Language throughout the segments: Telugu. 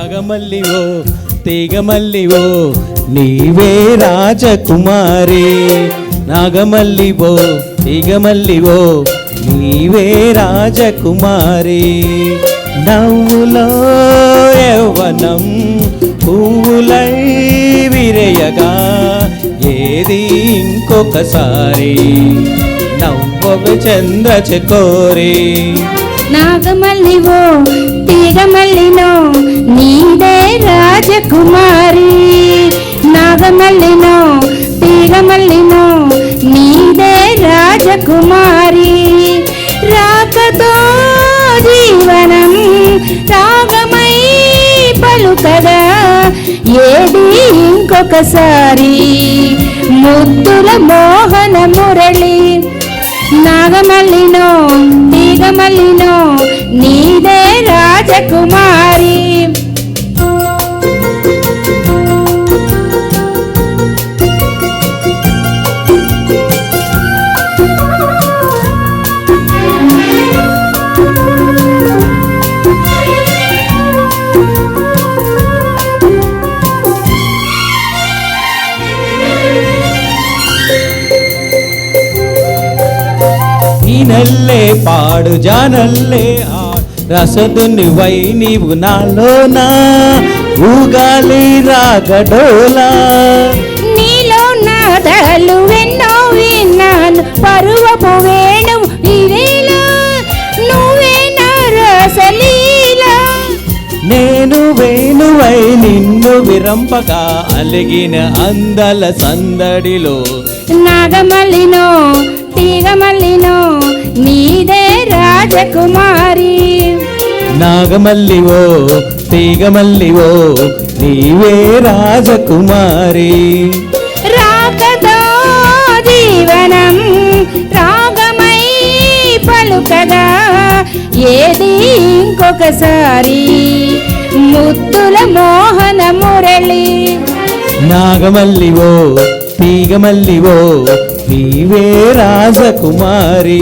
నాగమల్లివో తీగమల్లివో నీవే రాజకుమారి. నాగమల్లివో తీగమల్లివో నీవే రాజకుమారి. నవ్వులో యవ్వనం పువ్వులై విరయగా ఏది ఇంకొకసారి నవ్వవి చంద్రచకోరి. నాగమల్లివో తీగమల్లినో నీదే రాజకుమారి. నాగమల్లినో తీగమల్లినో నీదే రాజకుమారి. రాకతో జీవనం రాగమై పలుకగా ఏది ఇంకొకసారి ముద్దుల మోహన మురళి. నాగమల్లినో తీగమల్లినో నీదే రాజకుమారి. నల్లే పాడు జానల్లే రసదునివై నీవు నాలోనా ఊగాలి రాగడోలా. నీలో నాదాలు ఎన్నో విన్నాను పరువపు వేణు ఇవేలా నువ్వే నా రసలీలా. నేను వేణువై నిన్ను విరంపగా అలిగిన అందల సందడిలో. నాగమల్లినో తీగమల్లినో నీదే రాజకుమారి. నాగమల్లివో తీగమల్లివో నీవే రాజకుమారి. రాకతో జీవనం రాగమై పలుకగా ఏది ఇంకొకసారి ముద్దుల మోహన మురళి. నాగమల్లివో తీగమల్లివో నీవే రాజకుమారి.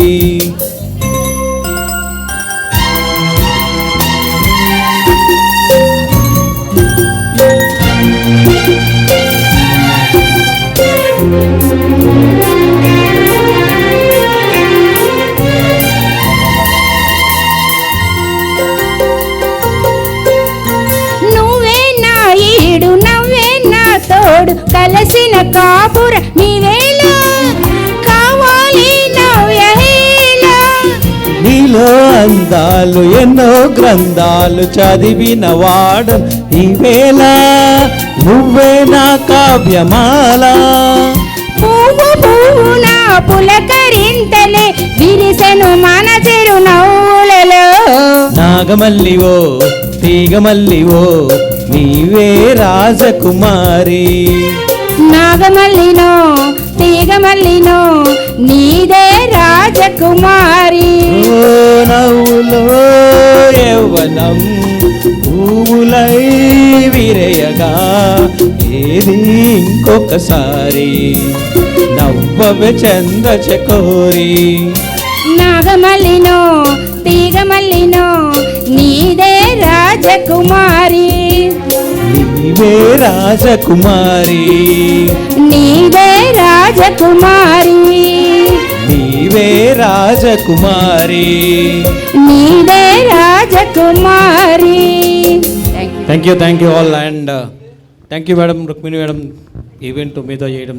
నువ్వే నా ఈడు నవ్వే నా తోడు కలసిన కాపుర నీవేలా కావాలి నవ్యహేలా. నీలో అందాలు ఎన్నో గ్రంథాలు చదివిన వాడు నీవేళ నువ్వే నా కావ్యమాల. పువ్వు పువ్వు నా పులకరింతలే విరిసెను మన చెరు నవ్వులలో. నాగమల్లివో తీగమల్లివో నీవే రాజకుమారి. నాగమల్లినో తీగమల్లినో నీదే రాజకుమారి. ఓ నవ్వులో యవ్వనం పువ్వులై విరయగా ఏది ఇంకొకసారి నవ్వవే చంద్రచకోరి. నాగమల్లినో తీగమల్లినో నీదే రాజకుమారి. నీవే రాజకుమారి. నీదే రాజకుమారి. నీవే రాజకుమారి. నీదే రాజకుమారి. Thank you all and thank you madam Rukmini madam event మీతో చేయడం